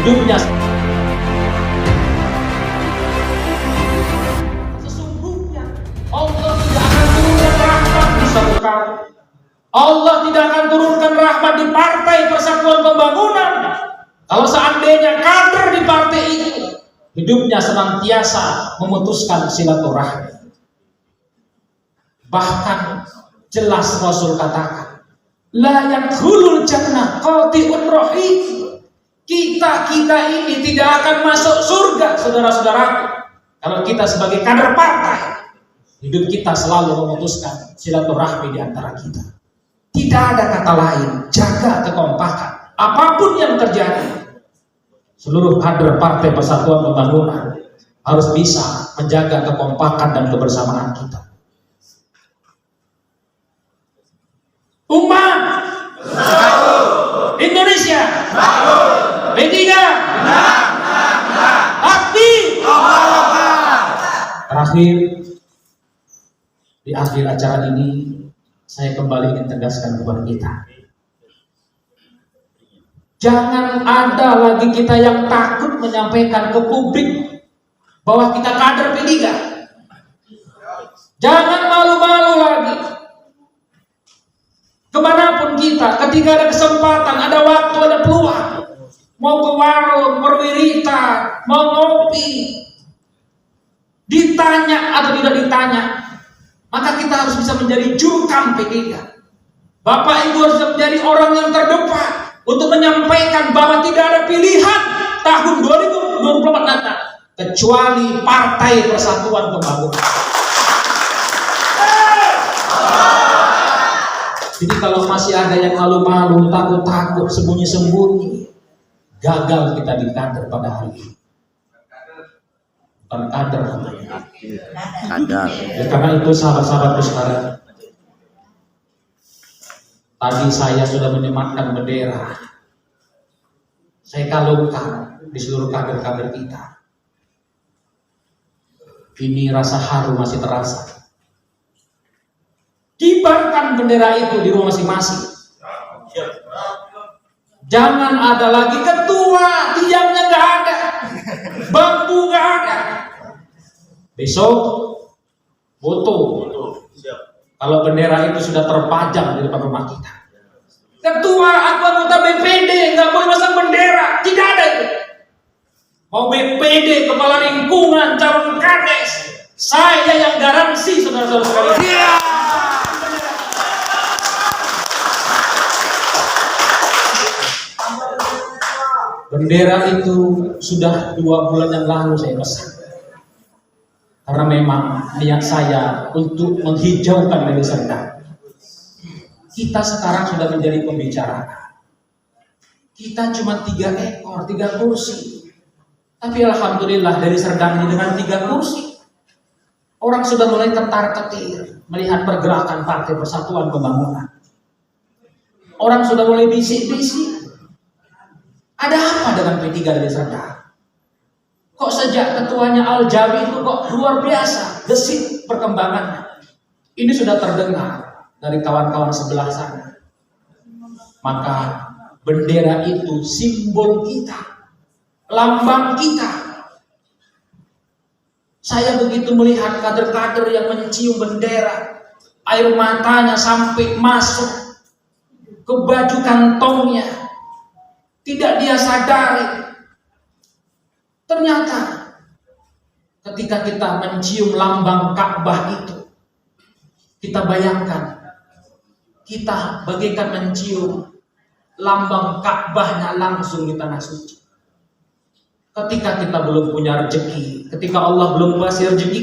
hidupnya. Sesungguhnya Allah tidak akan turunkan rahmat di suatu kaum. Allah tidak akan turunkan rahmat di Partai Persatuan Pembangunan kalau seandainya kader di partai itu hidupnya senantiasa memutuskan silaturahmi. Bahkan jelas Rasul katakan, la yadkhulul jannah qati'ur rahim. Kita ini tidak akan masuk surga, saudara-saudaraku, kalau kita sebagai kader partai hidup kita selalu memutuskan silaturahmi di antara kita. Tidak ada kata lain, jaga kekompakan. Apapun yang terjadi, seluruh kader Partai Persatuan Pembangunan harus bisa menjaga kekompakan dan kebersamaan kita. Umat Indonesia, P3 aktif. Terakhir, di akhir acara ini saya kembali ingin tegaskan kepada kita, jangan ada lagi kita yang takut menyampaikan ke publik bahwa kita kader P3. Jangan malu-malu lagi. Kemanapun kita, ketika ada kesempatan, ada waktu, ada peluang, mau ke warung, perwirita, mau ngopi, ditanya atau tidak ditanya, maka kita harus bisa menjadi jurkam P3. Bapak Ibu harus menjadi orang yang terdepan untuk menyampaikan bahwa tidak ada pilihan tahun 2024 nanti kecuali Partai Persatuan Pembangunan. Jadi kalau masih ada yang malu-malu, takut-takut, sembunyi-sembunyi, gagal kita di kader pada hari ini. Bukan kader. Ya, karena itu sahabat-sahabatku sekarang, tadi saya sudah menyematkan bendera, saya kalungkan di seluruh kader-kader kita. Ini rasa haru masih terasa. Kibarkan bendera itu di rumah masing-masing. Jangan ada lagi ketua, tiangnya nggak ada, bambu nggak ada. Besok foto. Kalau bendera itu sudah terpajang di depan rumah kita. Ketua atau anggota BPD nggak boleh pasang bendera, tidak ada itu. Mau BPD, kepala lingkungan, calon kades, saya yang garansi, saudara-saudara sekalian. Bendera itu sudah 2 bulan yang lalu saya pesan. Karena memang niat saya untuk menghijaukan Deli Serdang. Kita sekarang sudah menjadi pembicaraan. Kita cuma 3 ekor, 3 kursi. Tapi alhamdulillah Deli Serdang ini dengan 3 kursi, orang sudah mulai ketar-ketir melihat pergerakan Partai Persatuan Pembangunan. Orang sudah mulai bisik-bisik. Ada apa dengan P3 Deli Serdang? Kok sejak ketuanya Al-Jawi itu kok luar biasa gesit perkembangannya. Ini sudah terdengar dari kawan-kawan sebelah sana. Maka bendera itu simbol kita, lambang kita. Saya begitu melihat kader-kader yang mencium bendera, air matanya sampai masuk ke baju kantongnya. Tidak dia sadari, ternyata ketika kita mencium lambang Ka'bah itu, kita bayangkan kita bagaikan mencium lambang Ka'bahnya langsung di tanah suci. Ketika kita belum punya rezeki, ketika Allah belum kasih rezeki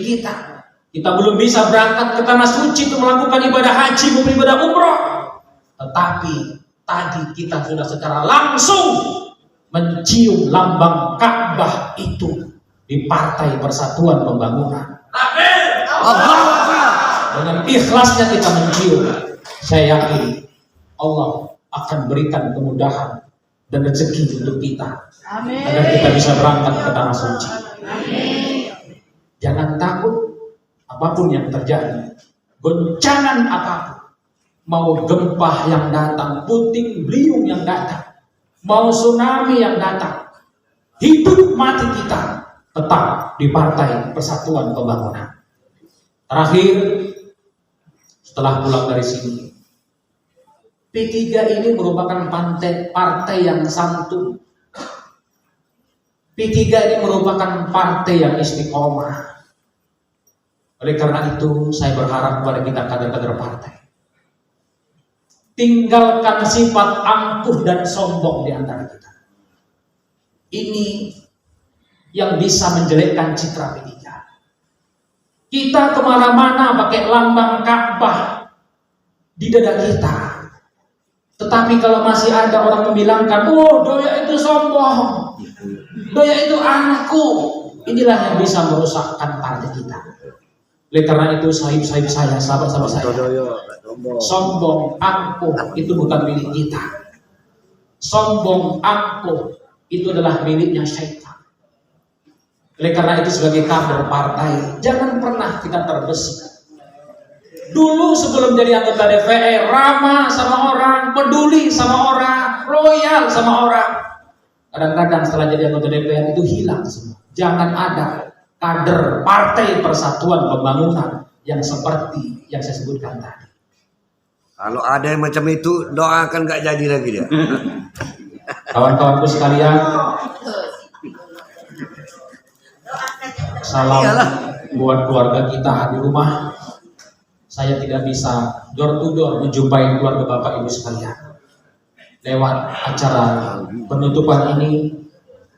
kita belum bisa berangkat ke tanah suci untuk melakukan ibadah haji maupun ibadah umroh, tetapi tadi kita sudah secara langsung mencium lambang Ka'bah itu di Partai Persatuan Pembangunan. Dengan ikhlasnya kita mencium, saya yakin Allah akan berikan kemudahan dan rezeki untuk kita. Amin. Agar kita bisa berangkat ke tanah suci. Amin. Jangan takut apapun yang terjadi, goncangan apapun. Mau gempa yang datang, puting beliung yang datang, mau tsunami yang datang, hidup mati kita tetap di Partai Persatuan Pembangunan. Terakhir, setelah pulang dari sini, P3 ini merupakan partai yang santun. P3 ini merupakan partai yang istiqomah. Oleh karena itu, saya berharap kepada kita kader-kader partai, tinggalkan sifat angkuh dan sombong di antara kita. Ini yang bisa menjelekkan citra P3. Kita kemana-mana pakai lambang Ka'bah di dada kita. Tetapi kalau masih ada orang membilangkan, oh Doya itu sombong, Doya itu angkuh, inilah yang bisa merusakkan partai kita. Oleh karena itu sahib-sahib saya, sahabat-sahabat saya, sombong, angkuh itu bukan milik kita. Sombong, angkuh itu adalah miliknya syaitan. Oleh karena itu sebagai kader partai, jangan pernah kita terbesit. Dulu sebelum jadi anggota DPR, ramah sama orang, peduli sama orang, loyal sama orang. Kadang-kadang setelah jadi anggota DPR itu hilang semua. Jangan ada kader Partai Persatuan Pembangunan yang seperti yang saya sebutkan tadi. Kalau ada yang macam itu, doakan gak jadi lagi dia. Kawan-kawanku sekalian, salam buat keluarga kita di rumah. Saya tidak bisa door to door menjumpai keluarga Bapak Ibu sekalian. Lewat acara penutupan ini,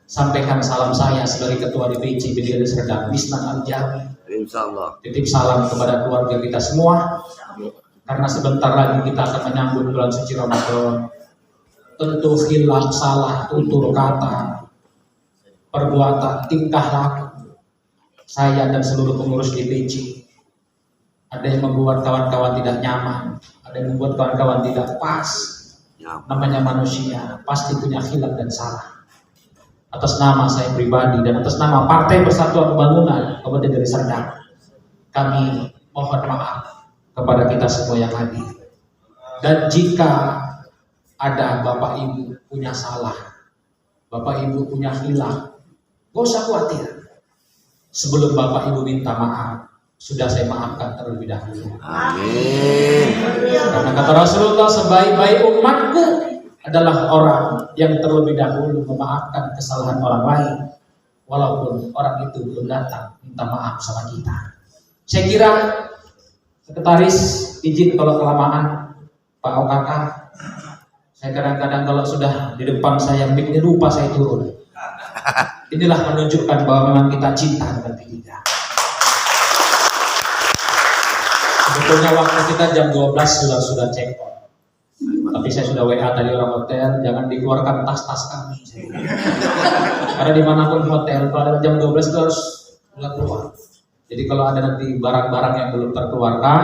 sampaikan salam saya sebagai Ketua DPC PDIP Serdang, Bisnan Al-Jawi. Insyaallah. Titip salam kepada keluarga kita semua, karena sebentar lagi kita akan menyambut bulan suci Ramadan. Tentu hilang salah tutur kata, perbuatan, tingkah laku saya dan seluruh pengurus DPC. Ada yang membuat kawan-kawan tidak nyaman, ada yang membuat kawan-kawan tidak pas. Namanya manusia, pasti punya khilaf dan salah. Atas nama saya pribadi dan atas nama Partai Persatuan Pembangunan Kabupaten Deli Serdang, kami mohon maaf kepada kita semua yang hadir. Dan jika ada Bapak Ibu punya salah, Bapak Ibu punya khilaf, gak usah khawatir. Sebelum Bapak Ibu minta maaf, sudah saya maafkan terlebih dahulu. Amin. Karena kata Rasulullah, sebaik-baik umatku adalah orang yang terlebih dahulu memaafkan kesalahan orang lain, walaupun orang itu belum datang minta maaf sama kita. Saya kira sekretaris izin kalau kelamaan, Pak OKK. Saya kadang-kadang kalau sudah di depan saya mic-nya lupa saya turun. Inilah menunjukkan bahwa memang kita cinta dengan P3. Sebetulnya waktu kita jam 12 sudah check out. Tapi saya sudah WA tadi orang hotel, jangan dikeluarkan tas-tas kami. Karena dimanapun hotel, kalau ada jam 12 itu harus sudah keluar. Jadi kalau ada nanti barang-barang yang belum terkeluarkan,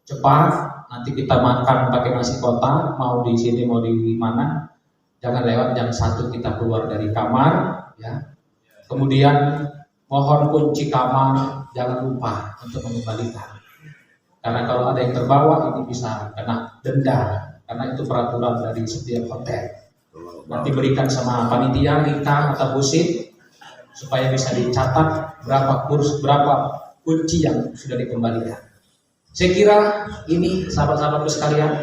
cepat. Nanti kita makan pakai nasi kotak, mau di sini mau di mana. Jangan lewat jam 1 kita keluar dari kamar, ya. Kemudian mohon kunci kamar jangan lupa untuk mengembalikan. Karena kalau ada yang terbawa ini bisa kena denda, karena itu peraturan dari setiap hotel. Nanti berikan sama panitia, Rika atau Busit, supaya bisa dicatat berapa kunci yang sudah dikembalikan. Saya kira ini sahabat-sahabatku sekalian,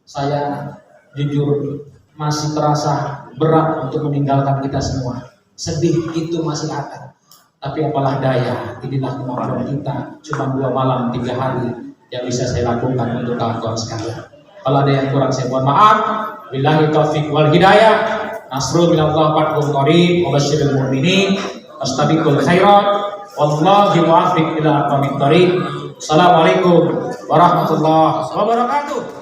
saya jujur masih terasa berat untuk meninggalkan kita semua. Sedih itu masih ada, tapi apalah daya, inilah kemampuan kita. Cuma 2 malam 3 hari yang bisa saya lakukan untuk kawan-kawan sekalian. Kalau ada yang kurang saya mohon maaf. Billahi taufiq wal hidayah. Nasrul minallah fathun qarib wa basyiril mu'minin. Astabiqul khairat. Wallahu muwaffiq ila aqwamit thoriq. Assalamualaikum warahmatullahi wabarakatuh.